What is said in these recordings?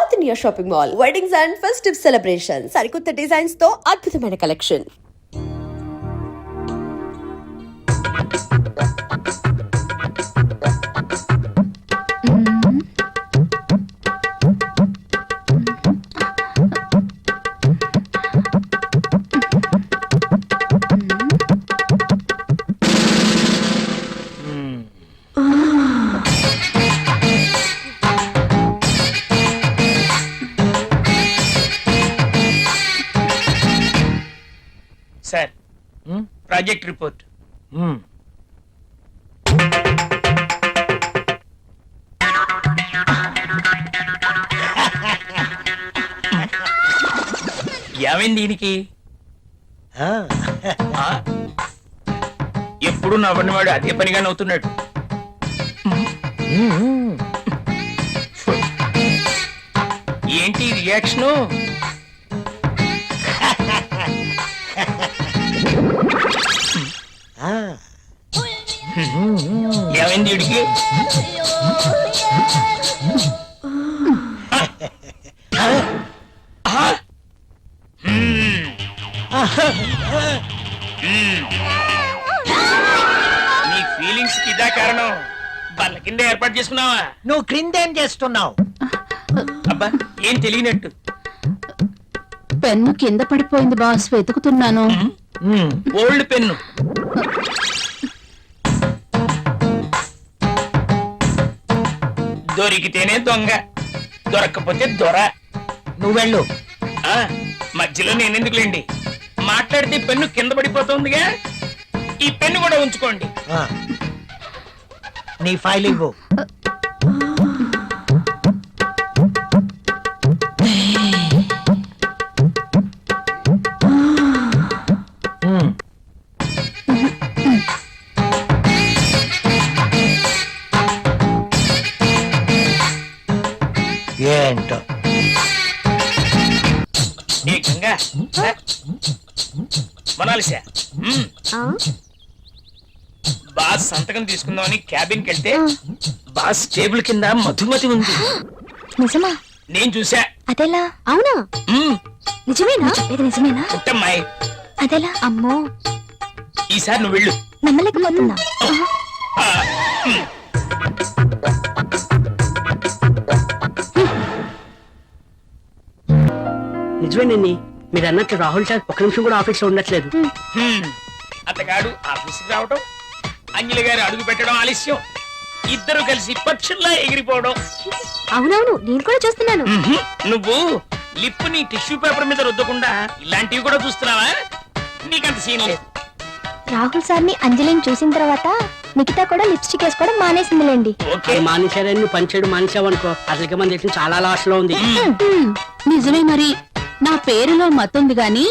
South India shopping mall weddings and festive celebrations సరికొత్త designs తో అద్భుతమైన కలెక్షన్. Sir project report. ఏమైంది దీనికి? ఎప్పుడు నవ్వనివాడు అదే పనిగా నవ్వుతున్నాడు. ఏంటి రియాక్షను? ఏమైంది వీడికి? నీ ఫీలింగ్స్ కి ఇదా కారణం? బల్ల కింద ఏర్పాటు చేసుకున్నావా? నువ్వు క్రిందేం చేస్తున్నావు? అబ్బా ఏం తెలియనట్టు. పెన్ను కింద పడిపోయింది బాస్, వెతుకుతున్నాను. Old pen. దొరికితేనే దొంగ, దొరక్కపోతే దొర. నువ్వెళ్ళు. మధ్యలో నేనెందుకులేండి, మాట్లాడితే పెన్ను కింద పడిపోతుందిగా. ఈ పెన్ను కూడా ఉంచుకోండి. నీ ఫైల్ ఇవ్వు. ఏంటో మనాలిసా బాస్ సంతకం తీసుకుందామని క్యాబిన్ కి వెళ్తే బాస్ టేబుల్ కింద మధుమతి ఉంది. నిజమా? నేను చూసా. అదెలా? అవునా? నిజమేనా? ఇది నిజమేనా? పుట్టమ్మాయి. అదెలా? అమ్మో, ఈసారి నువ్వు వెళ్ళు. నమ్మలేకపోతున్నా. నిజమేనండి, మీరు అన్నట్లు రాహుల్ సార్ ఒక్క నిమిషం కూడా ఆఫీస్ లో ఉండట్లేదు. అతగాడు ఆఫీస్కి రావటం, అంజలి గారు అడుగు పెట్టడం ఆలస్యం, ఇద్దరు కలిసి పక్షుల్లా ఎగిరిపోవడం. అవునవును, నేను కూడా చూస్తున్నాను. నువ్వు లిప్ ని టిష్యూ పేపర్ మీద రుద్దకుండా ఇలాంటివి కూడా చూస్తున్నావా? నీకంత సీన్ లేదు. రాహుల్ సార్ని అంజలిని చూసిన తర్వాత నిఖిత కూడా లిప్స్టిక్ వేసుకోవడం మానేసిందిలేండి. మానేశారని నువ్వు పనిచేయడం మానేసావనుకో, అసలుకి మన దేశం చాలా లాస్ లో ఉంది. నిజమే, మరి నా పేరులో మతుంది గాని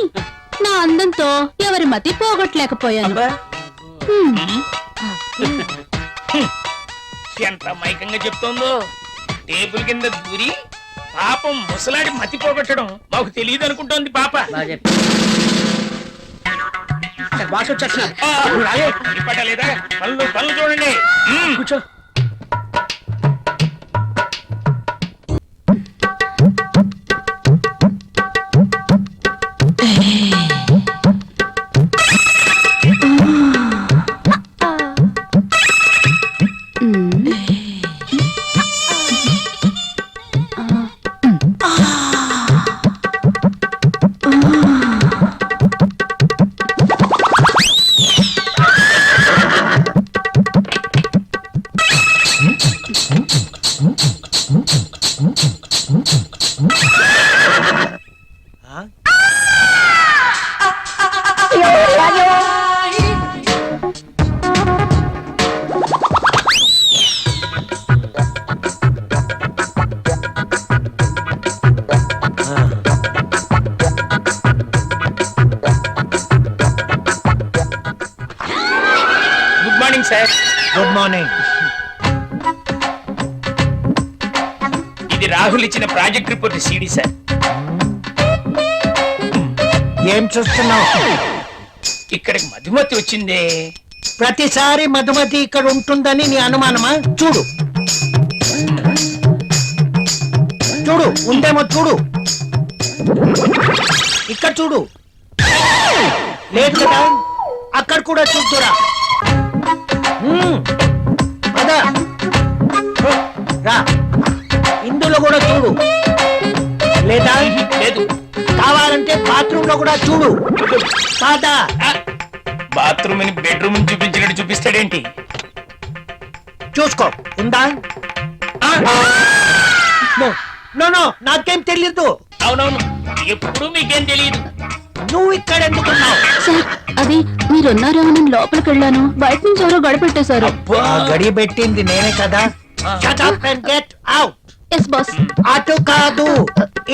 నా అందంతో ఎవరి మతి పోగొట్టలేకపోయాను. ఎంత మైకంగా చెప్తోందో. టేబుల్ కింద దూరి పాపం ముసలాడి మతి పోగొట్టడం మాకు తెలియదు అనుకుంటోంది పాప. బాస్ వచ్చేసిన లేదా పనులు పనులు చూడండి. కూర్చో. సార్. Good morning. ఇది రాహుల్ ఇచ్చిన ప్రాజెక్ట్ రిపోర్ట్ సీడీ సార్. ఏం చూస్తున్నావు? ఇక్కడికి మధుమతి వచ్చిందే. ప్రతిసారి మధుమతి ఇక్కడ ఉంటుందని నీ అనుమానమా? చూడు. చూడు ఉందేమో చూడు. ఇక్కడ చూడు. లేదు కదా, అక్కడ కూడా చూద్దురా. పద. రా, ఇందులో కూడా చూడు. లేదా లేదు. కావాలంటే బాత్రూమ్ లో కూడా చూడు. కాదా? బాత్రూమ్ ని బెడ్రూమ్ చూపించినట్టు చూపిస్తాడేంటి? చూసుకో, ఉందా? నో నో నో, నాకేం తెలియదు. అవునవును, ఎప్పుడు మీకేం తెలియదు. నువ్వు ఇక్కడ ఎందుకున్నావు? సార్ అది మీరున్నారేమో లోపలికి వెళ్ళాను, బయట నుంచి ఎవరో గడపెట్టేశారు. గడి పెట్టింది నేనే కదా. Shut up and get out. Yes boss. అటు కాదు,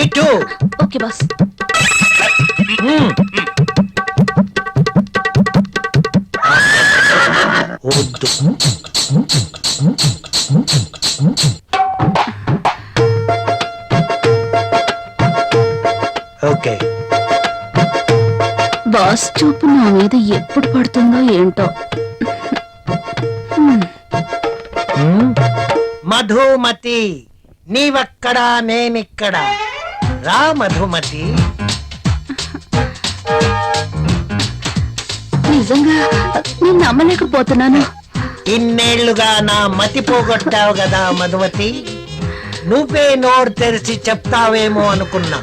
ఇటు. Okay boss. వద్దు. ఓకే. బాస్ చూపు నా మీద ఎప్పుడు పడుతుందో ఏంటో. మధుమతి, నీవక్కడా నేనిక్కడ. రా మధుమతి. నిజంగా నేను నమ్మలేకపోతున్నాను. ఇన్నేళ్లుగా నా మతి పోగొట్టావు కదా మధుమతి. నువ్వే నోరు తెరిచి చెప్తావేమో అనుకున్నా,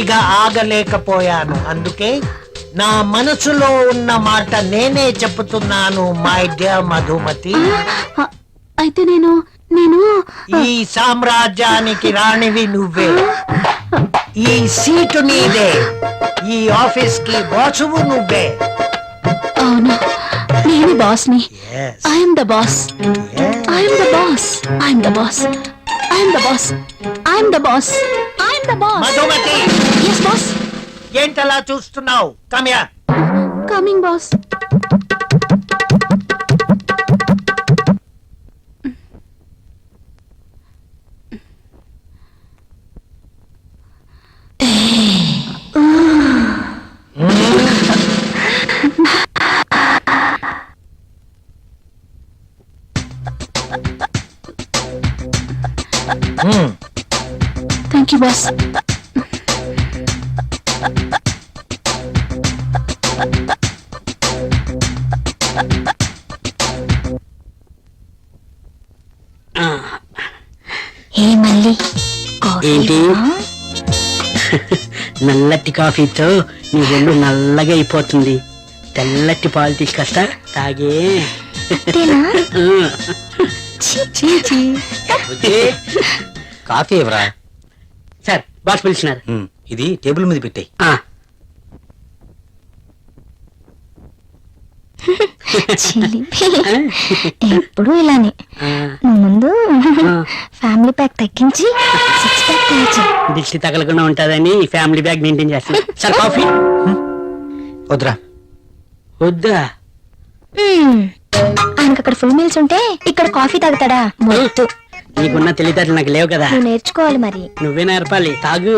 ఇక ఆగలేకపోయాను. అందుకే నా మనసులో ఉన్న మాట నేనే చెప్తున్నాను. మై డియర్ మధుమతి, అయితే నేను ఈ సామ్రాజ్యానికి రాణివి నువ్వే. ఈ సీటు నీదే. ఈ ఆఫీస్ కి బాసువు నువ్వే. అవును, నేను బాస్ ని. Yes. I'm the boss. I'm the boss. I'm the boss. I'm the boss. I'm the boss. I'm the boss. Madhumati, yes boss. ఏంటలా చూస్తున్నావు? కమ్యా. Coming boss. Thank you boss. ఏ మళ్ళీ ఏంటి? నల్లటి కాఫీతో నీ ఒళ్ళు నల్లగా అయిపోతుంది. తెల్లటి పాలు తీసుకొస్తా, తాగే. కాఫీ ఎవరా? Sir boss పిలిచినారు. ఇది టేబుల్ మీద పెట్టాయి. ఎప్పుడు ఇలానే. నువ్వు ముందు ఫ్యామిలీ ప్యాక్ తగ్గించి 6 ప్యాక్ తగ్గించి. దిష్టి తగలకుండా ఉంటుందని ఫ్యామిలీ బ్యాగ్ మెయింటైన్ చేస్తాను. సార్ కాఫీ వద్దురా. వద్దా? ఆయనకు అక్కడ ఫుల్ మీల్స్ ఉంటే ఇక్కడ కాఫీ తాగుతాడా? మొద్దు. నీకున్న తెలివితేటలు నాకు లేవు కదా. నువ్వు నేర్చుకోవాలి మరి. నువ్వే నేర్పాలి. తాగు.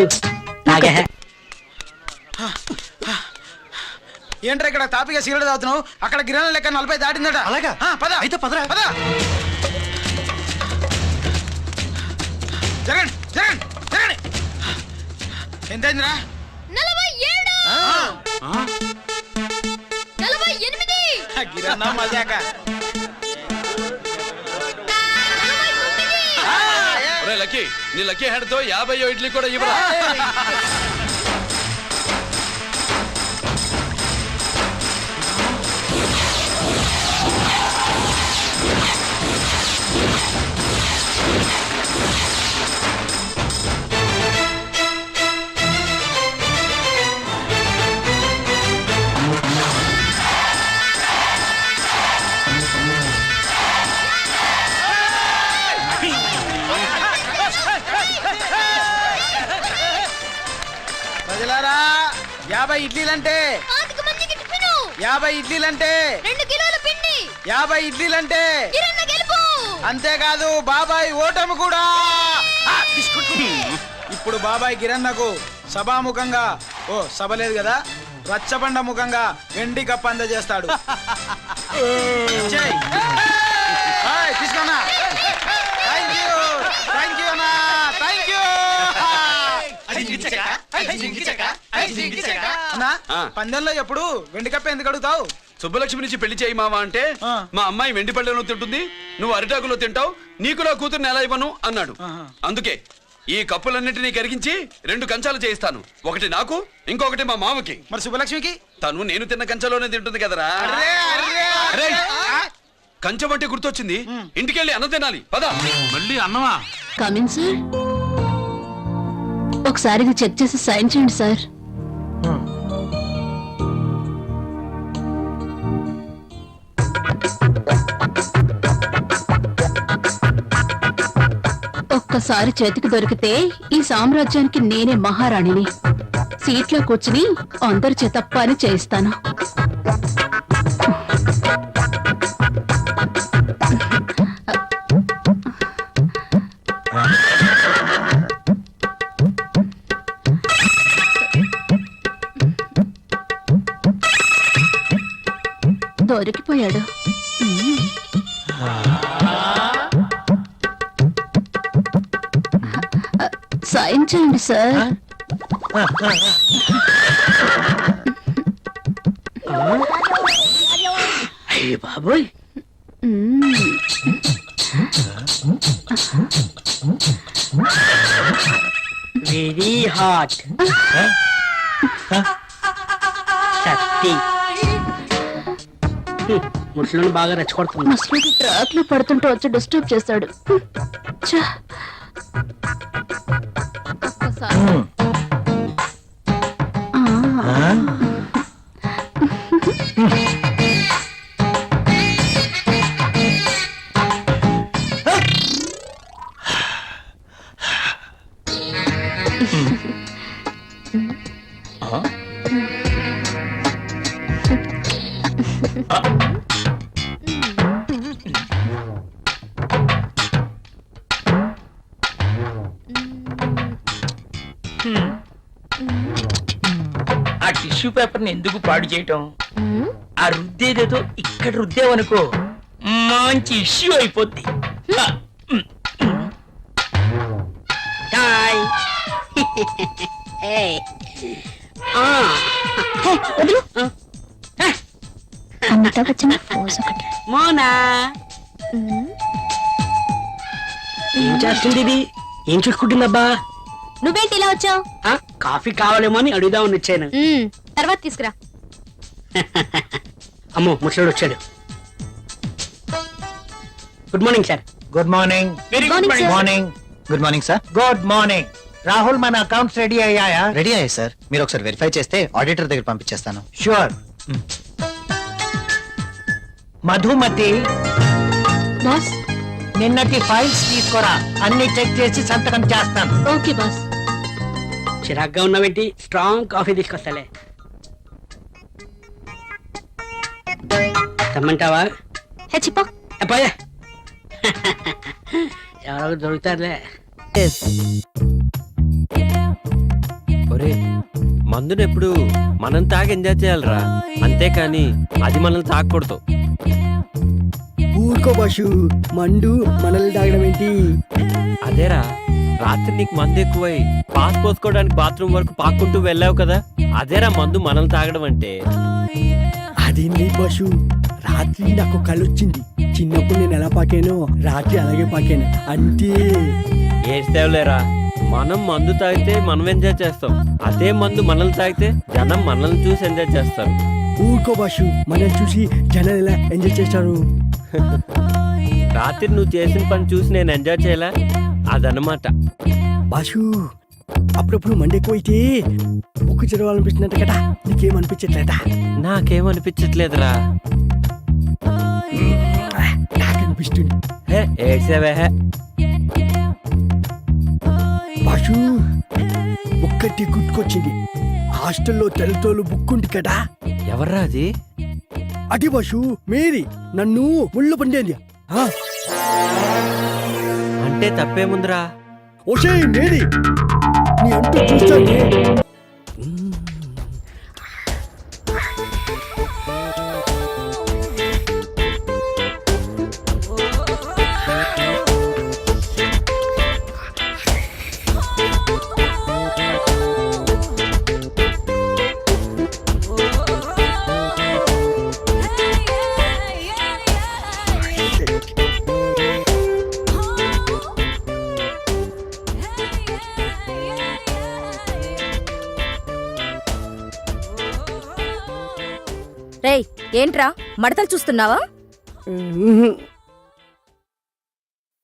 తాగే. ఏంట్రా ఇక్కడ తాపిగా సిగరెట్ తాగుతున్నావు? అక్కడ గిరాల లెక్క 40 దాటిందట. అలాగా? పద. అయితే పదరా. పద. జరగండి, జరగండి, జరగండి. ఎంతైందిరా? 47. గిరన్నా మజాక. లక్కీ, నీ లక్కీ హెడ్ తో 50 ఇడ్లీ కూడా ఇవ్వరా? ప్రజలారా, 50 ఇడ్లీలంటే 50 ఇడ్లీలంటే 2 కిలోల పిండి. 50 ఇడ్లీలంటే కిరణ్ గెలుపు. అంతేకాదు బాబాయ్ ఓటమి కూడా. ఇప్పుడు బాబాయ్ గిరన్నకు సభాముఖంగా, ఓ సభ లేదు కదా, రచ్చబండ ముఖంగా వెండి కప్ప అందజేస్తాడు. తీసుకున్నా. థ్యాంక్ యూ అన్నా, థ్యాంక్ యూ. అన్నా ఆ. పందెంలో ఎప్పుడు వెండి కప్ప ఎందుకు అడుగుతావు? సుబ్బలక్ష్మి నుంచి పెళ్లి చేయి మావా అంటే ఆ. మా అమ్మాయి వెండి పళ్ళెలో తింటుంది, నువ్వు అరిటాకులో తింటావు, నీకు నా కూతుర్ని ఎలా ఇవ్వను అన్నాడు. ఆహా. అందుకే ఈ కప్పులన్నిటినీ కరిగించి 2 కంచాలు చేయిస్తాను. ఒకటి నాకు, ఇంకొకటి మా మామకి. మరి శుభలక్ష్మికి? తను నేను తిన్న కంచంలోనే తింటుంది కదరా. అరే, కంచం అంటే గుర్తొచ్చింది, ఇంటికెళ్ళి అన్నం తినాలి పద. మళ్ళీ అన్నమా? Come in sir. ఒకసారి ఇది చెక్ చేసి సైన్ చేయండి సార్. ఒక్కసారి చేతికి దొరికితే ఈ సామ్రాజ్యానికి నేనే మహారాణిని. సీట్లో కూర్చుని అందరి చేత పని చేయిస్తాను. దొరికిపోయాడు. సైన్ చేయండి సార్. అయ్య బాబోయ్, వెరీ హాట్. సత్తి ముసలిని బాగా రెచ్చగొడుతుంది. ముసలికి ట్రాక్ లో పడుతుంటే వచ్చి డిస్టర్బ్ చేస్తాడు. ఛ! ఒక్కసారి. ఆ టిష్యూ పేపర్ ని ఎందుకు పాడు చేయటం? ఆ రుద్దేదేదో ఇక్కడ రుద్దేవనుకో మంచి ఇష్యూ అయిపోద్ది. హాయ్. ఏయ్. ఆ. వదిలు. అమితాబ్ బచ్చన్ పోజ్ ఒకటి. మోనా ఏం చేస్తుంది ఇది? ఏం చూసుకుంటుందబ్బా? నువ్వేంటి ఇలా వచ్చావు? ఆ, కాఫీ కావాలేమో అని అడుగుదామని వచ్చాను. తర్వాత తీసుకురా. అమ్మో ముసలోడు వచ్చాడు. Good morning sir. Good morning. Very Morning, good sir. Morning. Good morning sir. Good morning. Rahul, మన అకౌంట్స్ రెడీ అయ్యాయా? రెడీ అయ్యాయి సార్. మీరు ఒకసారి వెరిఫై చేస్తే ఆడిటర్ దగ్గర పంపించేస్తాను. షూర్. మధుమతి, బాస్. నిన్నటి ఫైల్స్ తీసుకురా, అన్ని చెక్ చేసి సంతకం చేస్తాను. Okay boss. చిరాగ్గా ఉన్నావేంటి? Strong coffee తీసుకొస్తాలే. తెమ్మంటావా? హెచ్చిపో. పోయా. ఎవరో దొరుకుతారులే. ఒరే, మందునెప్పుడు మనం తాగి ఎంజాయ్ చేయాలరా, అంతేకాని అది మనల్ని తాగకూడదు. ఊరుకో బాషు, మండు మనల్ని తాగడం ఏంటి? అదేరా, రాత్రి నీకు మందు ఎక్కువై పాస్ పోసుకోవడానికి బాత్రూమ్ వరకు పాక్కుంటూ వెళ్ళావు కదా, అదేరా మందు మనల్ని తాగడం అంటే. అదేంటి బాషు, రాత్రి నాకు కలొచ్చింది. చిన్నప్పుడు నేను ఎలా పాకానో రాత్రి అలాగే పాకాను అంతే. ఏడ్చేవలేరా, మనం మందు తాగితే మనం ఎంజాయ్ చేస్తాం, అదే మందు మనల్ని తాగితే జనం మనల్ని చూసి ఎంజాయ్ చేస్తారు. ఊరుకో బాషు, మనల్ని చూసి జనాలు ఎలా ఎంజాయ్ చేస్తారు? రాత్రి నువ్వు చేసిన పని చూసి నేను ఎంజాయ్ చేయాలా, అదనమాట. బాషు, అప్పుడప్పుడు మండి ఎక్కువైతే బుక్కు చదవాలనిపిస్తున్నట్టు కదా, నీకేమనిపించట్లేదా? నాకేమనిపించట్లేదురా. నాకనిపిస్తుంది. హే ఏడ్చేవే. బాషు, ఒక్కటి గుర్తుకొచ్చింది. హాస్టల్లో తెల్లతోలు బుక్ ఉంది కదా, ఎవర్రా అది? అటి బాషు, మేరీ నన్ను ముళ్ళు పండేది. అంటే తప్పేముందిరా? ఓషే మేరీ, నీ అంటూ చూస్తానే. రేయ్ ఏంట్రా మడతలు చూస్తున్నావా?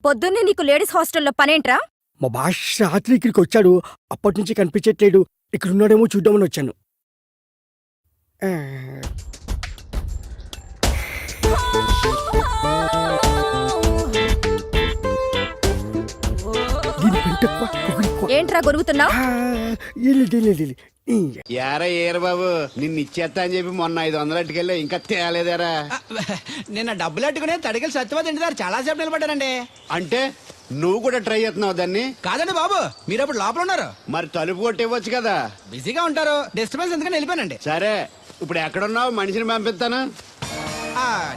పొద్దున్నే నీకు లేడీస్ హాస్టల్లో పనేంట్రా? మా బాష్ రాత్రి ఇక్కడికి వచ్చాడు, అప్పటి నుంచి కనిపించట్లేడు. ఇక్కడ ఉన్నాడేమో చూద్దామని వచ్చాను. దీని పెంట ఎక్కువ, పొగరు ఎక్కువ. ఏంట్రా గొరుగుతున్నావు? యారా ఏరు బాబు నిన్ను ఇచ్చేస్తా అని చెప్పి మొన్న 500 అట్టుకెళ్ళి ఇంకా తేలేదారా? నిన్న డబ్బులు అట్టుకునే తడికలు సత్యవతి ఇంటి దగ్గర చాలా సేపు నిలబడ్డానండి. అంటే నువ్వు కూడా ట్రై చేస్తున్నావు దాన్ని? కాదండి బాబు, మీరు అప్పుడు లోపల ఉన్నారు. మరి తలుపు కొట్టి ఇవ్వచ్చు కదా. బిజీగా ఉంటారు, డిస్టర్బెన్స్ ఎందుకని వెళ్ళిపోయానండి. సరే ఇప్పుడు ఎక్కడున్నావు? మనిషిని పంపిస్తాను.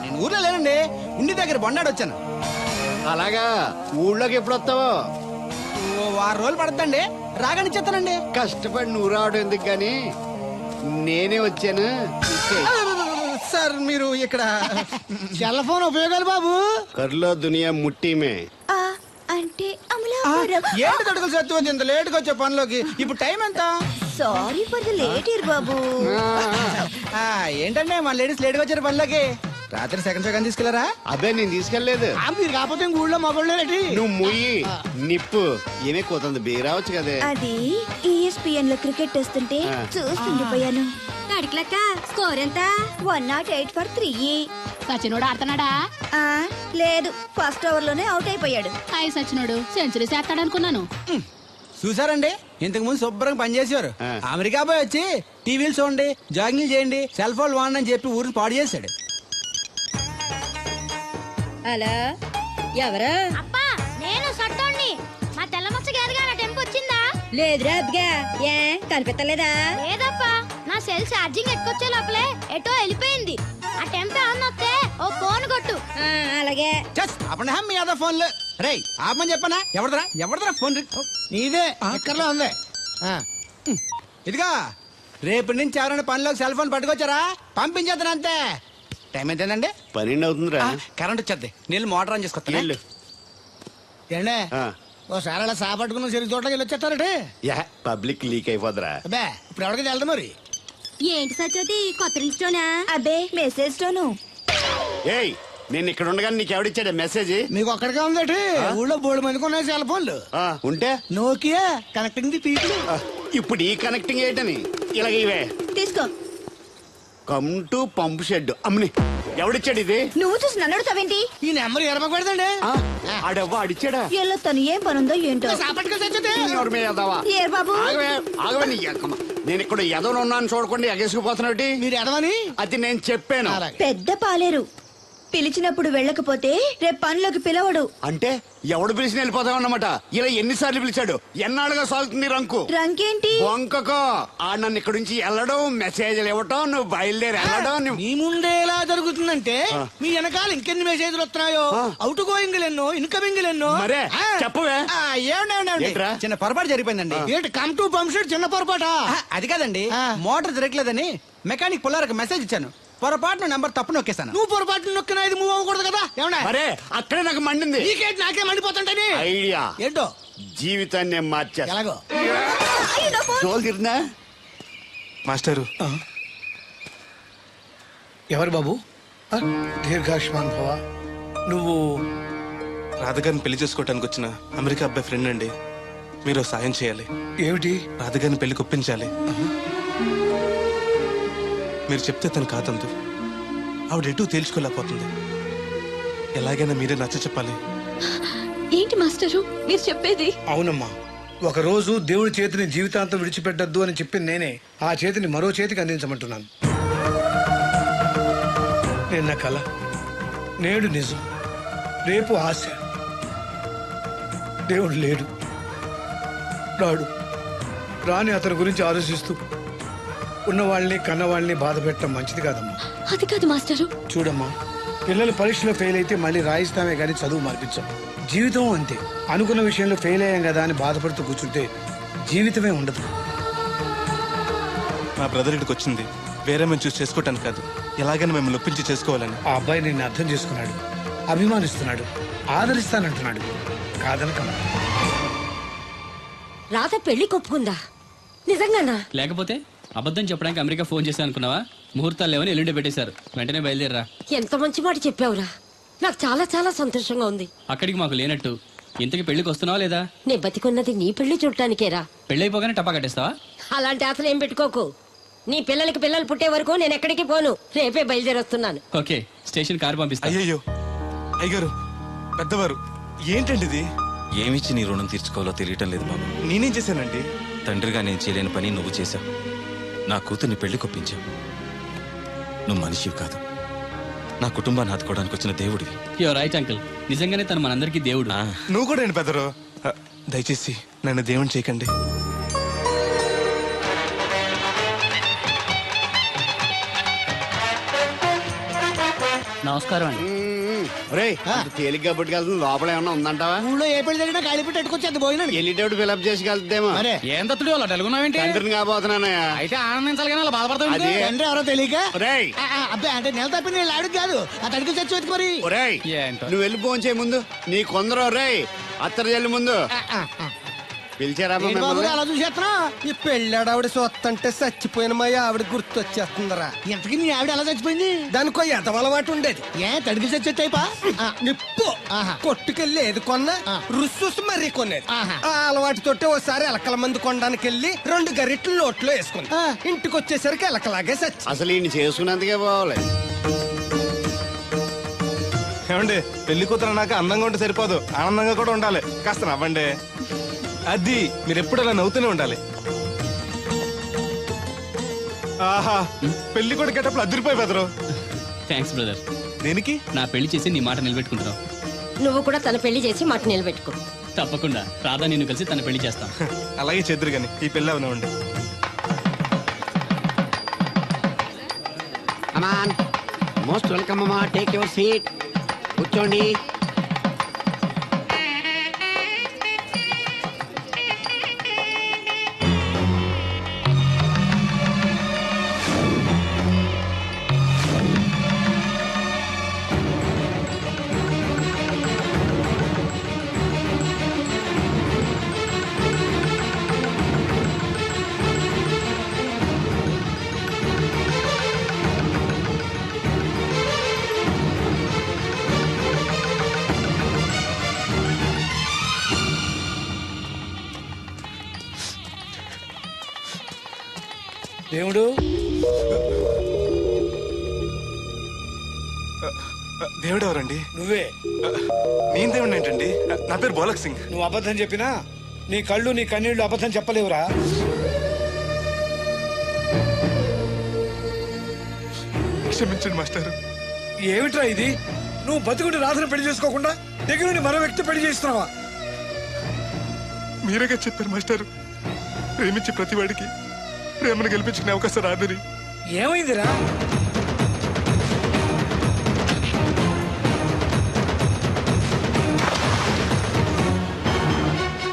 నేను ఊర్లో లేనండి, ఇంటి దగ్గర బొండాడు వచ్చాను. అలాగా, ఊళ్ళోకి ఎప్పుడు వస్తావో? ఓ 6 రోజులు పడుతుందండి, రాగానే చెప్తానండి. కష్టపడి నువ్వు రావడం ఎందుకు గాని నేనే వచ్చాను. సార్ మీరు ఇక్కడ సెల్ ఫోన్ ఉపయోగాలు బాబు. కర్లో దునియా ముట్టిమే. అంటే ఏంటి తడుకులు సత్యవతి ఇంత లేట్ గా వచ్చే పనిలోకి? ఇప్పుడు టైం ఎంత? Sorry for the late year బాబు. ఏంటంటే మన లేడీస్ లేట్ గా వచ్చారు పనిలోకి. రాత్రి సెకండ్ సెకండ్ తీసుకెళ్లారా? అదే నేను తీసుకెళ్లేదు. మీరు కాకపోతే ఊళ్ళో మగోళ్ళేటి. నువ్వు ముయ్యి నిప్పు ఏమే కోతుంది బీరావచ్చు కదే. అది ESPN లో క్రికెట్ వస్తుంటే చూస్తుండిపోయాను. అడిక్లక్క స్కోర్ ఎంత? 108 for 3. సచినోడు ఆడుతున్నాడా? లేదు, ఫస్ట్ ఓవర్ లోనే అవుట్ అయిపోయాడు. Hi సచినోడు century చేస్తాడనుకున్నాను. చూసారండి, ఇంతకు ముందు శుభ్రంగా పనిచేసేవారు. అమెరికా పోయి వచ్చి టీవీలు చూడండి, జాగింగ్ చేయండి, సెల్ ఫోన్ వాడండి అని చెప్పి ఊరిని పాడు చేశాడు. అలా ఎవరా? అప్పా, నేను సట్టోణ్ణి. మా తెల్లమచ్చ గారిగా నా టెంపు వచ్చిందా? లేదురా అబ్బగా, ఏ కనిపెట్టలేదా? లేదప్పా, నా సెల్ ఛార్జింగ్ ఎక్కొచ్చే లోపలే ఎటో వెళ్ళిపోయింది. ఆ టెంపు ఆన్ వస్తే ఓ ఫోన్ కొట్టు. అలాగే. అప్పుడు మీ అదా ఫోన్లు రే ఆపమని చెప్పనా? ఎవడదరా ఫోన్? నీదే ఎక్కర్లో ఉంది. ఇదిగా రేపటి నుంచి ఎవరైనా పనిలోకి సెల్ ఫోన్ పట్టుకొచ్చారా పంపించేద్దాను అంతే. టైం ఎంతేనండి? 12 అవుతుందిరా. కరెంట్ వచ్చేది, నీళ్ళు మోటార్ ఆన్ చేసుకొస్తా. ఏండే ఓసారి అలా సాపట్టుకున్న సరి చోట్లకి వెళ్ళి వచ్చేస్తారటే. Public leak అయిపోద్రా. అబ్బే ఇప్పుడు ఎవరికి వెళ్తా మరి? ఏంటి సత్యవతి కొత్త రిజిస్టోనా? అబ్బే మెసేజ్ తోను. ఏయ్ నేను ఇక్కడ ఉండగానే నీకు ఎవడిచ్చాడే మెసేజ్? మీకు ఒక్కడికే ఉందటి, ఊళ్ళో 3 మందికి ఉన్నాయి సెల్ ఫోన్లు. ఉంటే నోకియా కనెక్టింగ్ ది పీపుల్. ఇప్పుడు ఈ కనెక్టింగ్ ఏంటని ఇలాగ ఇవే తీసుకో. Come to pump shed. అమ్మని ఎవడిచ్చాడు ఇది? నువ్వు చూసి నన్ను అడుగుతావేంటి? ఈ నెంబర్ ఎరమకూడదండి. ఆడవ్వ అడిచాడా? వీళ్ళ తను ఏం పనుందో ఏంటో. ఏ బాబు, ఆగవే నీ ఎక్కమ్మ. నేను ఇక్కడ ఎదవను ఉన్నాను చూడకుండా ఎగేసుకుపోతున్నట్టు. మీరు ఎదవని అది నేను చెప్పాను. పెద్ద పాలేరు. పిలిచినప్పుడు వెళ్ళకపోతే రేపు పనిలోకి పిలవడు. అంటే ఎవడు పిలిచిన వెళ్ళిపోతావు అన్నమాట. ఇలా ఎన్నిసార్లు పిలిచాడు? ఎన్నాళ్ళుగా సాగుతుంది రంకు. రంకేంటి? వంకకో ఆ నన్ను ఇక్కడ నుంచి వెళ్ళడం, మెసేజ్లు ఇవ్వటం, నువ్వు బయలుదేరి వెళ్ళడం. మీ ముందే ఎలా జరుగుతుందంటే మీ వెనకాల ఇంకెన్ని మెసేజ్లు వస్తున్నాయో. అవుట్ గోయింగ్ ఎన్నో, ఇన్కమింగ్ ఎన్నో. మరే చెప్పవే. ఏంటా చిన్న పొరపాటు జరిగిపోయిందండి. ఏంటి కమ్ టు పంప్ షెడ్ చిన్న పొరపాట? అది కాదండి, మోటార్ తిరగలేదని మెకానిక్ పుల్లారకు మెసేజ్ ఇచ్చాను. పొరపాటున నెంబర్ తప్పు నొక్కేసాను. నువ్వు పొరపాటు నొక్కినా ఇది మూవ్ అవ్వకూడదు కదా? ఏమన్నా మరే అక్కడే నాకు మండింది. నీకేంటి నాకే మండిపోతుంటని ఐడియా ఏంటో జీవితాన్ని మార్చా. ఎలాగో తిరిగినా మాస్టరు ఎవరు బాబు? దీర్ఘాయుష్మాన్ భవ. నువ్వు రాధగారిని పెళ్లి చేసుకోవడానికి వచ్చిన అమెరికా అబ్బాయి ఫ్రెండ్ అండి. మీరు సాయం చేయాలి. ఏమిటి? రాధగారిని పెళ్లి కొప్పించాలి. మీరు చెప్తే తను కాదందు. ఆవిడ ఎటు తేల్చుకోలేకపోతుంది. ఎలాగైనా మీరే నచ్చ చెప్పాలి. ఏంటి మాస్టరు మీరు చెప్పేది? అవునమ్మా, ఒక రోజు దేవుడి చేతిని జీవితాంతం విడిచిపెట్టద్దు అని చెప్పింది నేనే. ఆ చేతిని మరో చేతికి అందించమంటున్నాను. నిన్న కల, నేడు నిజం, రేపు ఆశ. దేవుడు లేడు, రాడు. రాని అతని గురించి ఆలోచిస్తూ ఉన్నవాళ్ళని కన్నవాళ్ళని బాధ పెట్టడం మంచిది కాదమ్మా. అది కాదు మాస్టరు. చూడమ్మా, పిల్లలు పరీక్షలో ఫెయిల్ అయితే మళ్ళీ రాయిస్తామే కానీ చదువు మార్పించాం. జీవితం అంతే. అనుకున్న విషయంలో ఫెయిల్ అయ్యాం కదా అని బాధపడుతూ కూర్చుంటే జీవితమే ఉండదు. మా బ్రదర్ ఇక్కడికి వచ్చింది వేరే మేము చూసి చేసుకోవటానికి కాదు, ఎలాగైనా మేము ఒప్పించి చేసుకోవాలని. ఆ అబ్బాయి నిన్ను అర్థం చేసుకున్నాడు, అభిమానిస్తున్నాడు, ఆదరిస్తానంటున్నాడు. కాదనకమ్మా. రాత పెళ్లి కొప్పుకుందా? నిజంగానా? లేకపోతే అబద్ధం చెప్పడానికి అమెరికా ఫోన్ చేశాను అనుకున్నావా? ముహూర్తాలు లేవని ఎల్లుండి పెట్టేశారు, వెంటనే బయలుదేరరా. ఎంత మంచి మాట చెప్పావురా, నాకు చాలా చాలా సంతోషంగా ఉంది. అక్కడికి మాకు లేనట్టు ఇంతకి పెళ్లికి వస్తున్నావా లేదా? నే బతికున్నది నీ పెళ్లి చూడటానికేరా. పెళ్లి అయిపోగానే టపా కట్టేస్తావా? అలాంటి ఆశలు ఏం పెట్టుకోకు. నీ పిల్లలకి పిల్లలు పుట్టే వరకు నేను ఎక్కడికి పోను. రేపే బయలుదేరొస్తున్నాను. ఓకే, స్టేషన్ కారు పంపిస్తా. అయ్యయ్యో అయ్యగారు, పెద్దవారు, ఏంటండి ఇది? ఏమిచ్చి నీ రుణం తీర్చుకోవాలో తెలియటం లేదు బాబు. నేనేం చేశానండి? తండ్రిగా నేను చేయలేని పని నువ్వు చేశావు. నా కూతుర్ని పెళ్లి కొప్పించావు. నువ్వు మనిషివి కాదు, నా కుటుంబాన్ని ఆదుకోవడానికి వచ్చిన దేవుడివి. యువర్ రైట్ అంకుల్, నిజంగానే తను మనందరికీ దేవుడు. నువ్వు కూడా ఏంటి పెద్దరు? దయచేసి నన్ను దేవుని చేయకండి. నమస్కారం అండి. తేలిగ్గా పుట్టుకెళ్తుంది, లోపల ఏమన్నా ఉందంటావా? ఊళ్ళో ఏ పెళ్లి జరిగినా గాలి పెట్టి ఎట్టుకొచ్చేది భోజనం. వెళ్ళేటప్పుడు ఫిలప్ చేసి వెళ్తేమో. ఏం తత్తుడు అలా తెలుగున్నావేంటి? తండ్రిని కాబోతున్నానయ్యా. అయితే ఆనందించాలి కానీ అలా బాధపడతావు. అదే తండ్రి ఎవరో తెలియక ఒరేయ్, అబ్బాయి అంటే నెల తప్పి నేను ఆడికి కాదు ఆ తడికి చచ్చి వెతుకోరి. ఒరేయ్, ఏంటో. నువ్వు వెళ్ళి ఫోన్ చేయ ముందు నీ కొందరు రేయ్ అత్తరు చెల్లి ముందు పిలిచారా అలా చూసేస్తున్నా ఈ పెళ్ళాడావిడ సొత్తంటే చచ్చిపోయిన మా ఆవిడ గుర్తొచ్చేస్తుందరా. ఇంతకీ నీ ఆవిడ ఎలా చచ్చిపోయింది? దానికో ఎంత అలవాటు ఉండేది. ఏ తడికి చచ్చి టైపా? నిప్పు కొట్టుకెళ్ళి ఏది కొన్నా రుస్సు మరీ కొనేది. ఆ అలవాటుతోటి ఓసారి ఎలకల మందు కొనడానికి వెళ్ళి 2 గరిట్లు నోట్లో వేసుకుంది. ఇంటికి వచ్చేసరికి ఎలకలాగే చచ్చి. అసలు ఈయన చేసుకున్నందుకే పోవాలి. ఏమండి, పెళ్లి కూతురు అన్నాక అందంగా ఉంటే సరిపోదు, ఆనందంగా కూడా ఉండాలి. కాస్త నవ్వండి. అది మీరు ఎప్పుడు అలా నవ్వుతూనే ఉండాలి. ఆహా, పెళ్లి కూడా గెటప్పుడు అదిరిపోయి బెదరు. Thanks brother. దేనికి? నా పెళ్లి చేసి నీ మాట నిలబెట్టుకుంటున్నావు. నువ్వు కూడా తన పెళ్లి చేసి మాట నిలబెట్టుకో. తప్పకుండా రాధా నిన్ను కలిసి తన పెళ్లి చేస్తాం. అలాగే చెద్దరు గాని ఈ పెళ్లి అవనివ్వండి. అమాన్ మోస్ట్ వెల్కమ్ అమ్మా, టేక్ యువర్ సీట్, కూర్చోండి. దేవుడు దేవుడు ఎవరండి? నువ్వే. నేను దేవుడు ఏంటండి? నా పేరు బోలక్ సింగ్. నువ్వు అబద్ధం చెప్పినా నీ కళ్ళు నీ కన్నీళ్లు అబద్ధం చెప్పలేవురా. క్షమించండి మాస్టర్. ఏమిట్రా ఇది? నువ్వు బతుకుంటే రాధను పెళ్లి చేసుకోకుండా దగ్గర నుండి మరో వ్యక్తి పెళ్లి చేస్తున్నావా? మీరేగా చెప్పారు మాస్టర్, ప్రేమించే ప్రతి వాడికి ప్రేమను గెలిపించుకునే అవకాశం రాదని. ఏమైందిరా?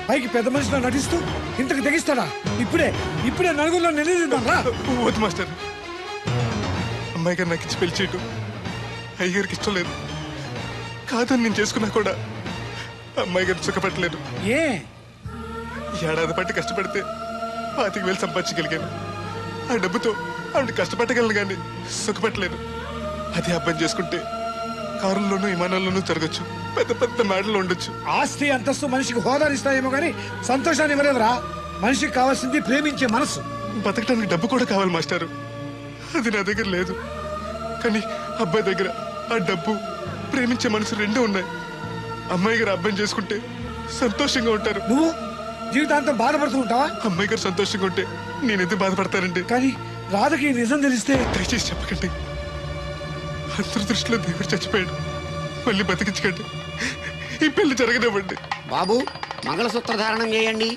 పైకి పెద్ద మనిషిలో నటిస్తూ ఇంతకు తెగిస్తాడా? ఇప్పుడే నలుగురిలో నిలదీద్దాం రా. వద్దు మాస్టర్, అమ్మాయి గారు నాకు ఇచ్చి పెళ్లి చేయటం అయ్యగారికి ఇష్టం లేదు. కాదని నేను చేసుకున్నా కూడా అమ్మాయి గారు సుఖపెట్టలేదు. ఏ ఏడాది పట్టి కష్టపడితే 25,000 సంపాదించగలిగాను. ఆ డబ్బుతో ఆవిడ కష్టపట్టగలను కానీ సుఖపెట్టలేను. అదే అబ్బాయి చేసుకుంటే కారుల్లోనూ విమానాల్లోనూ తిరగచ్చు, పెద్ద పెద్ద మేడలు ఉండొచ్చు. ఆస్తి అంతస్తు మనిషికి హోదానిస్తాయేమో కానీ సంతోషాన్ని ఇవ్వలేదురా. మనిషికి కావాల్సింది ప్రేమించే మనసు. బతకడానికి డబ్బు కూడా కావాలి మాస్టారు, అది నా దగ్గర లేదు. కానీ అబ్బాయి దగ్గర ఆ డబ్బు, ప్రేమించే మనసు రెండూ ఉన్నాయి. అమ్మాయి గారు అబ్బాయిని చేసుకుంటే సంతోషంగా ఉంటారు. నువ్వు జీవితాంతం బాధపడుతూ ఉంటావా? అమ్మాయి గారు సంతోషంగా ఉంటే నేనెందుకు బాధపడతానండి? కానీ రాధకి నిజం తెలిస్తే. దయచేసి చెప్పకండి. అందరి దృష్టిలో దేవుడు చచ్చిపోయాడు, మళ్ళీ బతికించకండి. ఈ పెళ్లి జరగనివ్వండి. బాబు, మంగళసూత్ర ధారణం చేయండి.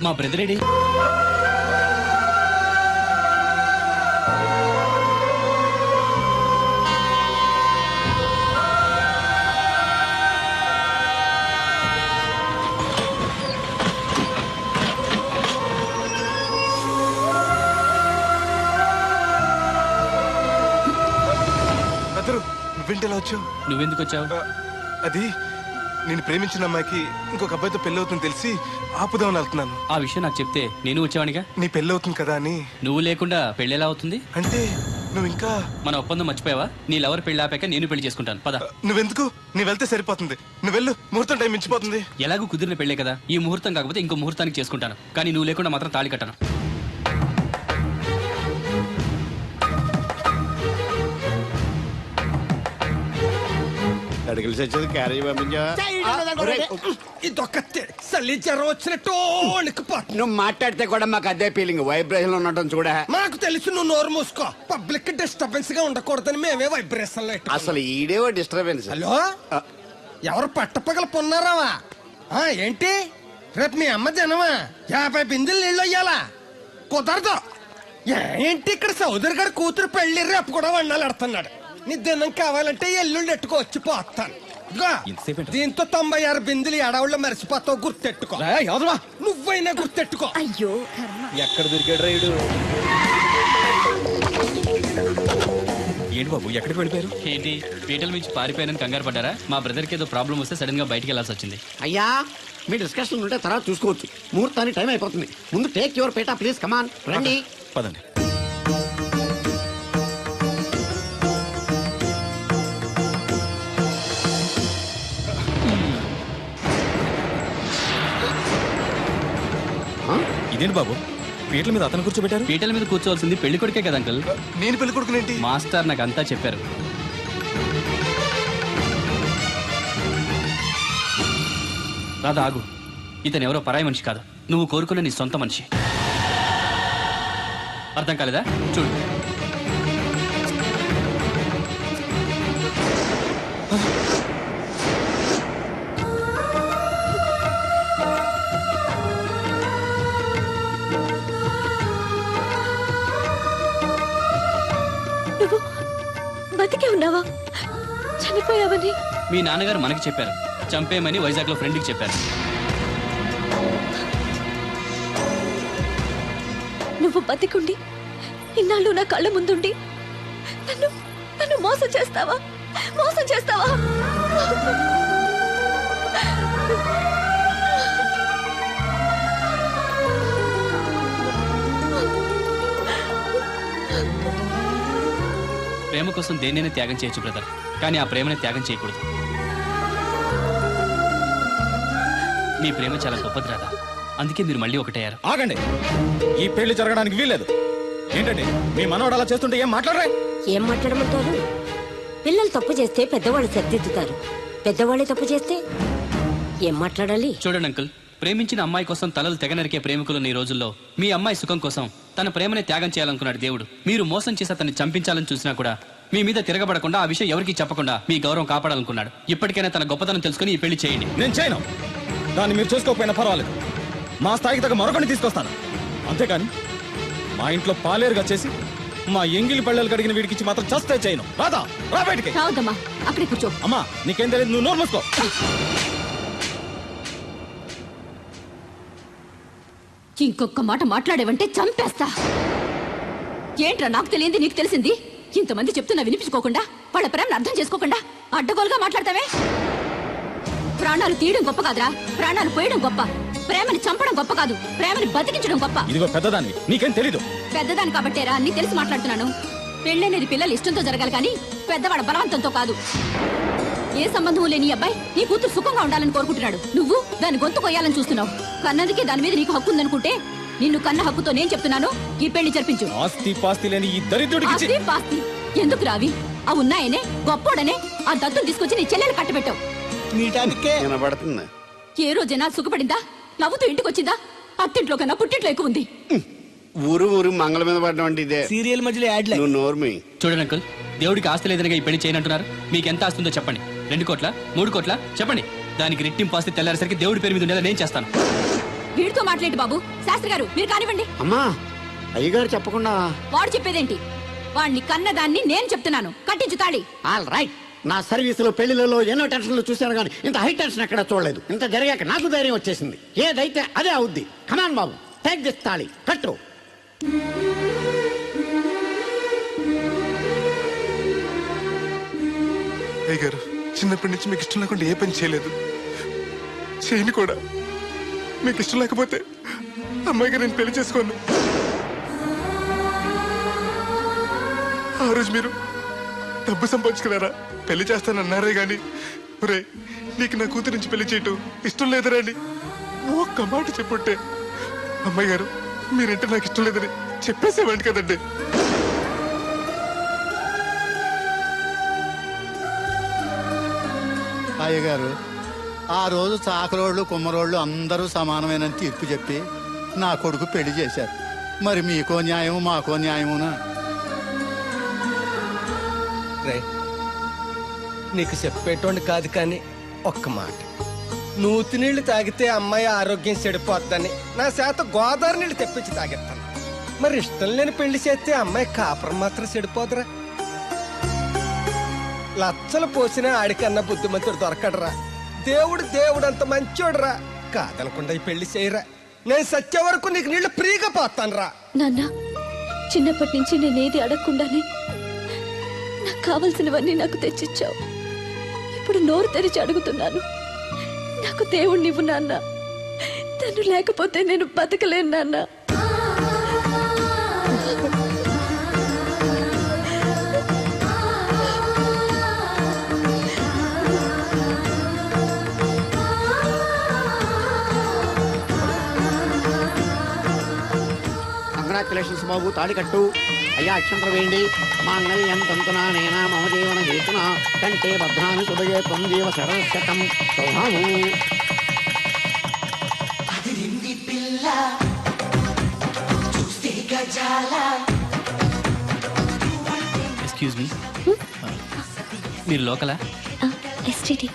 మా బ్రదర్ ఏడి? నువ్వేంటి ఎలా వచ్చావు? నువ్వెందుకు వచ్చావు? అది నేను ప్రేమించిన అమ్మాయికి ఇంకొక అబ్బాయితో పెళ్లి అవుతుంది తెలిసి ఆపుదామని వెళ్తున్నాను. ఆ విషయం నాకు చెప్తే నేను వచ్చేవాడిగా. నీ పెళ్లి అవుతుంది కదా అని. నువ్వు లేకుండా పెళ్లి ఎలా అవుతుంది? అంటే నువ్వు ఇంకా మన ఒప్పందం మర్చిపోయావా? నీ లవర్ పెళ్లి ఆపాక నేను పెళ్లి చేసుకుంటాను. పద. నువ్వెందుకు? నీ వెళ్తే సరిపోతుంది. నువ్వు వెళ్ళు, ముహూర్తం టైం మించిపోతుంది. ఎలాగూ కుదిరిన పెళ్లే కదా, ఈ ముహూర్తం కాకపోతే ఇంకో ముహూర్తానికి చేసుకుంటాను. కానీ నువ్వు లేకుండా మాత్రం తాళి కట్టను. అడిగిలి చచ్చేది క్యారేజ్ పంపించా. ఇదొక చలి జ్వరం వచ్చినట్టు నువ్వు మాట్లాడితే కూడా మాకు అదే ఫీలింగ్, వైబ్రేషన్ ఉండటం చూడ. మాకు తెలుసు, నువ్వు నోరు మూసుకో. పబ్లిక్ డిస్టర్బెన్స్ గా ఉండకూడదని మేమే వైబ్రేషన్ లో అసలు ఈడేవో డిస్టర్బెన్స్. హలో, ఎవరు పట్టపగల పొన్నారావా? ఏంటి రేపు మీ అమ్మ జనమా 50 బిందులు నీళ్ళు అయ్యాలా? కుదరదు. ఏంటి ఇక్కడ సౌదరి గారు కూతురు పెళ్లి రేపు కూడా వండాలి ఎడుతున్నాడు. నీ దినం కావాలంటే ఎల్లుండి ఎట్టుకో వచ్చి పోతాను. దీంతో 96 బిందులు ఎడవుల్లో మరిచిపోతావు, గుర్తెట్టుకో. నువ్వైనా గుర్తెట్టుకో. అయ్యో ఎక్కడ దొరికాడు రైడు? ఏంటి బాబు, ఎక్కడికి వెళ్ళిపోయారు? ఏంటి పీటల నుంచి పారిపోయానని కంగారు పడ్డారా? మా బ్రదర్కి ఏదో ప్రాబ్లం వస్తే సడన్ గా బయటికి వెళ్ళాల్సి వచ్చింది. అయ్యా, మీ డిస్కషన్ ఉంటే తర్వాత చూసుకోవచ్చు. ముహూర్తానికి టైం అయిపోతుంది. ముందు టేక్ యువర్ పేటా ప్లీజ్. కమాన్ రండి. పదండి. ఇదేంటి బాబు, పీటల మీద అతను కూర్చోబెట్టారు? పీటల మీద కూర్చోవాల్సింది పెళ్లి కొడుకే కదా అంకుల్. నేను పెళ్లి కొడుకునేంటి? మాస్టర్ నాకు అంతా చెప్పారు. రాధా ఆగు, ఇతను ఎవరో పరాయి మనిషి కాదు, నువ్వు కోరుకున్న నీ సొంత మనిషి. అర్థం కాలేదా? చూడు. నువ్వు బతికే ఉన్నావా? చనిపోయావని మీ నాన్నగారు మనకి చెప్పారు. చంపేయమని వైజాగ్ లో ఫ్రెండ్కి చెప్పారు. నువ్వు బతికుండి ఇన్నాళ్ళు నా కళ్ళ ముందుండి నన్ను నన్ను మోసం చేస్తావా? మోసం చేస్తావా? ప్రేమ కోసం దేన్నైనా త్యాగం చేయొచ్చు బ్రదర్, కానీ ఆ ప్రేమని త్యాగం చేయకూడదు. మీ ప్రేమ చాలా గొప్పది రాదా, అందుకే మీరు మళ్ళీ ఒకటయ్యారు. ఆగండి, ఈ పెళ్లి జరగడానికి వీల్లేదు. ఏంటండి మీ మనవాడు అలా చేస్తుంటే ఏం మాట్లాడరా? ఏం మాట్లాడమంటారు? పిల్లలు తప్పు చేస్తే పెద్దవాళ్ళు సరిదిద్దుతారు, పెద్దవాళ్ళే తప్పు చేస్తే ఏం మాట్లాడాలి? చూడండి అంకుల్, ప్రేమించిన అమ్మాయి కోసం తలలు తెగనరికే ప్రేమికులున్న ఈ రోజుల్లో మీ అమ్మాయి సుఖం కోసం తన ప్రేమని త్యాగం చేయాలనుకున్నాడు దేవుడు. మీరు మోసం చేసి అతన్ని చంపించాలని చూసినా కూడా మీ మీద తిరగబడకుండా ఆ విషయం ఎవరికి చెప్పకుండా మీ గౌరవం కాపాడాలనుకున్నాడు. ఇప్పటికైనా తన గొప్పతనం తెలుసుకుని ఈ పెళ్లి చేయండి. నేను చేయను. దాన్ని మీరు చూసుకోకపోయినా పర్వాలేదు. మా స్థాయికి తగ్గ మరొకరిని తీసుకొస్తాను. అంతేకాని మా ఇంట్లో పాలేరుగా చేసి మా ఎంగిలి పళ్ళలు కడిగిన వీడికి మాత్రం చస్తే చేయను. రాదా, రా బయటికి. రావద్దమ్మా, అక్కడే కూర్చో. అమ్మా నీకేం తెలియదు, నువ్వు నోరు మూసుకో. ఇంకొక మాట మాట్లాడేవంటే చంపేస్తా. ఏంట్రా నాకు తెలియంది నీకు తెలిసింది? ఇంతమంది చెప్తున్నా వినిపించుకోకుండా, వాళ్ళ ప్రేమను అర్థం చేసుకోకుండా అడ్డగోలుగా మాట్లాడతావే. ప్రాణాలు తీయడం గొప్ప కాదురా, ప్రాణాలు పోయడం గొప్ప. ప్రేమని చంపడం గొప్ప కాదు, ప్రేమని బతికించడం గొప్ప. ఇదిగో పెద్దదాన్ని, నీకేం తెలీదు. పెద్దదాని కాబట్టేరా అన్ని తెలిసి మాట్లాడుతున్నాను. పెళ్ళనేది పిల్లలు ఇష్టంతో జరగాలి కానీ పెద్దవాళ్ళ బలవంతంతో కాదు. ఏ సంబంధం లేని అబ్బాయి నీ కూతురు సుఖంగా ఉండాలని కోరుకుంటున్నాడు. నువ్వు దాని గొంతు కొయ్యాలని చూస్తున్నావు. కన్నందుకే దాని మీద నీకు హక్కు ఉందనుకుంటే నిన్ను కన్న హక్కుతో నేను చెప్తున్నాను, ఈ పెళ్లి జరిపించు. ఆస్తి పాస్తి లేని ఈ దరిద్రుడికి ఆస్తి పాస్తి ఎందుకు రావి? ఆ ఉన్నాయనే గొప్పోడనే ఆ దత్తుని తీసుకొచ్చి నీ చెల్లెలు కట్టబెట్టావు. ఏ రోజైనా సుఖపడిందా? నవ్వుతూ ఇంటికి వచ్చిందా? అత్తింట్లో కన్నా పుట్టింట్లో ఎక్కువ ఉంది. ఊరు ఊరు మంగళ మీద పడడం అంటే ఇదే. సీరియల్ మధ్యలో యాడ్ నువ్వు నోర్మి. చూడండి అంకుల్, దేవుడికి ఆస్తి లేదనగా ఈ పెళ్లి చేయనంటున్నారు. మీకు ఎంత ఆస్తి ఉందో చెప్పండి. 2 కోట్ల 3 కోట్ల చెప్పండి. దానికి రెట్టింపు ఆస్తి తెల్లారేసరికి దేవుడి పేరు మీద ఉండేలా నేను చేస్తాను. వీడితో మాట్లాడి బాబు. శాస్త్రి గారు మీరు కానివ్వండి. అమ్మా, అయ్యగారు చెప్పకుండా వాడు చెప్పేదేంటి? వాడిని కన్నదాన్ని నేను చెప్తున్నాను, కట్టించు తాళి. All right. నా సర్వీసులో పెళ్లిలలో ఎన్నో టెన్షన్లు చూశాను కానీ ఇంత హై టెన్షన్ ఎక్కడ చూడలేదు. ఇంత జరిగాక నాకు ధైర్యం వచ్చేసింది. ఏదైతే అదే అవుద్ది. కమాన్ బాబు, టేక్ దిస్ తాళి, కట్టు. అయ్యగారు, చిన్నప్పటి నుంచి మీకు ఇష్టం లేకుండా ఏ పని చేయలేదు. చేయను కూడా. మీకు ఇష్టం లేకపోతే అమ్మాయిగా నేను పెళ్లి చేసుకోను. ఆ రోజు మీరు డబ్బు సంపాదించుకున్నారా, పెళ్లి చేస్తానన్నారే గాని ఒరే నీకు నా కూతురు నుంచి పెళ్లి చేయటం ఇష్టం లేదరా అని ఒక్క మాట చెప్పుంటే అమ్మాయి గారు మీరంటే నాకు ఇష్టం లేదని చెప్పేసేవాడి కదండి. అయ్యగారు, ఆ రోజు చాకరోళ్ళు కుమ్మరోళ్ళు అందరూ సమానమైన తీర్పు చెప్పి నా కొడుకు పెళ్లి చేశారు. మరి మీకో న్యాయము మాకో న్యాయమునా? రే, నీకు చెప్పేటోండి కాదు కానీ ఒక్క మాట. నూతి నీళ్లు తాగితే అమ్మాయి ఆరోగ్యం చెడిపోద్దని నా చేత గోదావరి నీళ్లు తెప్పించి తాగెత్తాను. మరి ఇష్టం లేని పెళ్లి చేస్తే అమ్మాయి కాపురం మాత్రం చెడిపోదురా? లచ్చలు పోసినా ఆడికన్నా బుద్ధిమంతుడు దొరకడరా. దేవుడు అంత మంచోడురా. కాదనకుండా ఈ పెళ్లి చేయరా. నేను సత్య వరకు నీకు నీళ్లు ఫ్రీగా పోతాను రా. నాన్న, చిన్నప్పటి నుంచి నేనేది అడగకుండానే నాకు కావలసినవన్నీ నాకు తెచ్చిచ్చావు. ఇప్పుడు నోరు తెరిచి అడుగుతున్నాను, నాకు దేవుడు నువ్వు నాన్న. తను లేకపోతే నేను బతకలేను నాన్న. కంగ్రాచులేషన్స్ బాబు, తాళి కట్టు. అయ్యా అక్షంతలు వేయండి. మాంగళ్యం తంతునా నేనా మమ జీవన హేతున కంటే భద్రాన్ని సుభగే త్వం జీవ శరశతం శోభాము. ఎక్స్క్యూజ్ మీ, మీరు లోకలా? ఎస్టీడీ.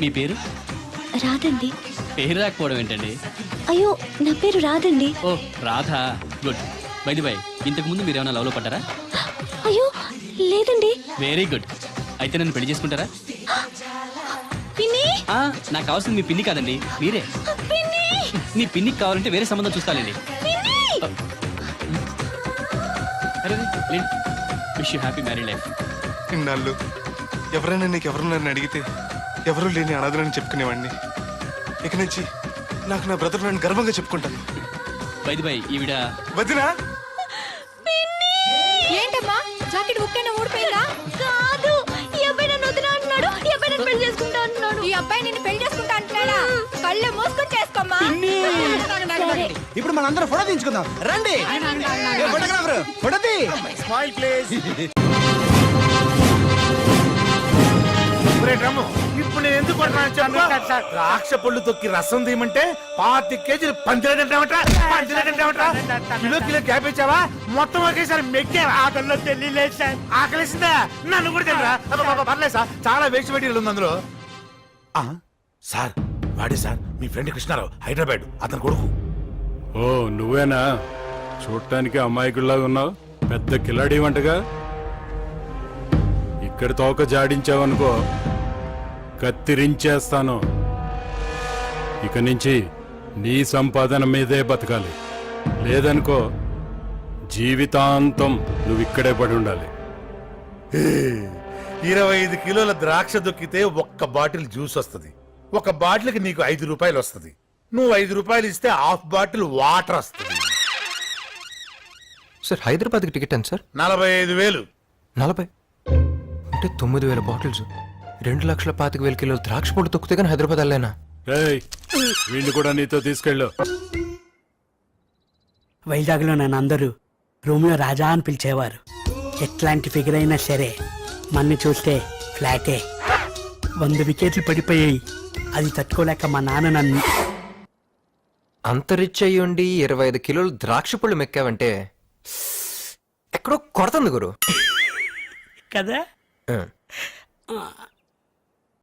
మీ పేరు? రాదండి. పేరు రాకపోవడం ఏంటండి? అయ్యో, నా పేరు రాదండి. ఓ Radha, good. By the by, ఇంతకు ముందు మీరు ఏమైనా లవ్లో పడ్డారా? అయ్యో లేదండి. Very good. అయితే నన్ను పెళ్లి చేసుకుంటారా? పిన్ని, నాకు కావాల్సింది మీ పిన్ని కాదండి, మీరే. నీ పిన్నికి కావాలంటే వేరే సంబంధం చూస్తానండి. Wish you happy married life. ఇన్నాళ్ళు ఎవరైనా నీకు ఎవరున్నారని అడిగితే ఎవరూ లేని అనాథలని చెప్పుకునేవాడిని. ఇక నుంచి నాకు నా బ్రదర్ నన్ను గర్వంగా చెప్పుకుంటాను. బై ది బై, ఈవిడ వదినా. ఏంటమ్మా, జాకెట్ ఉక్కైనా ఊడిపోయిందా? కాదు, ఈ అబ్బాయి నన్ను వదినా అంటున్నాడు. ఈ అబ్బాయి నన్ను పెళ్లి చేసుకుంటా అంటున్నాడు. ఈ అబ్బాయి నిన్ను పెళ్లి చేసుకుంటా అంటున్నాడా? కళ్ళు మూసుకొని చేసుకోమ్మా. ఇప్పుడు మనందరం ఫోటో తీయించుకుందాం రండి. ఫోటోగ్రాఫర్ ఫోటో తీ. Smile please. ఇప్పుడు నేను ఎందుకు ద్రాక్ష పళ్ళు తొక్కి రసం తీయమంటే 25 కేజీలు పంచలేదంటావట కిలో క్యాబేజావా మొత్తం ఒకేసారి మెక్కావా? ఆకలిలో తెలియలేదు సార్. ఆకలిసిందా? నన్ను కూడా తెలియరా? పర్లేదు సార్, చాలా వేస్ట్ మెటీరియల్ ఉంది అందులో. సార్ వాడే సార్, మీ ఫ్రెండ్ కృష్ణారావు, హైదరాబాద్, అతను కొడుకు. ఓ నువ్వేనా? చూడటానికి అమాయకుల్లాగా ఉన్నావు, పెద్ద కిలాడి వంటగా. ఇక్కడ తోక జాడించావనుకో కత్తిరించేస్తాను. ఇక నుంచి నీ సంపాదన మీదే బతకాలి, లేదనుకో జీవితాంతం నువ్వు ఇక్కడే పడి ఉండాలి. 25 కిలోల ద్రాక్ష దొక్కితే ఒక్క బాటిల్ జ్యూస్ వస్తుంది. ఒక బాటిల్కి నీకు 5 రూపాయలు వస్తుంది. నువ్వు 5 రూపాయలు ఇస్తే హాఫ్ బాటిల్ వాటర్ వస్తుంది. సార్ హైదరాబాద్కి టికెట్ ఎంత సార్? 45,000. 40 అంటే 9,000 బాటిల్స్, 2,25,000 కిలోలు ద్రాక్ష పొడి తొక్కితే కానీ హైదరాబాద్ వెళ్ళేనా? వీళ్ళు కూడా నీతో తీసుకెళ్ళు. వైజాగ్లో నన్ను అందరూ రూమ్లో రాజా అని పిలిచేవారు. ఎట్లాంటి ఫిగర్ అయినా సరే మన్ని చూస్తే ఫ్లాటే. 100 వికెట్లు పడిపోయాయి. అది తట్టుకోలేక మా నాన్న నన్ను. అంత రిచ్ అయ్యుండి 25 కిలోలు ద్రాక్ష పళ్ళు మెక్కావంటే ఎక్కడో కొడుతుంది గురు కదా.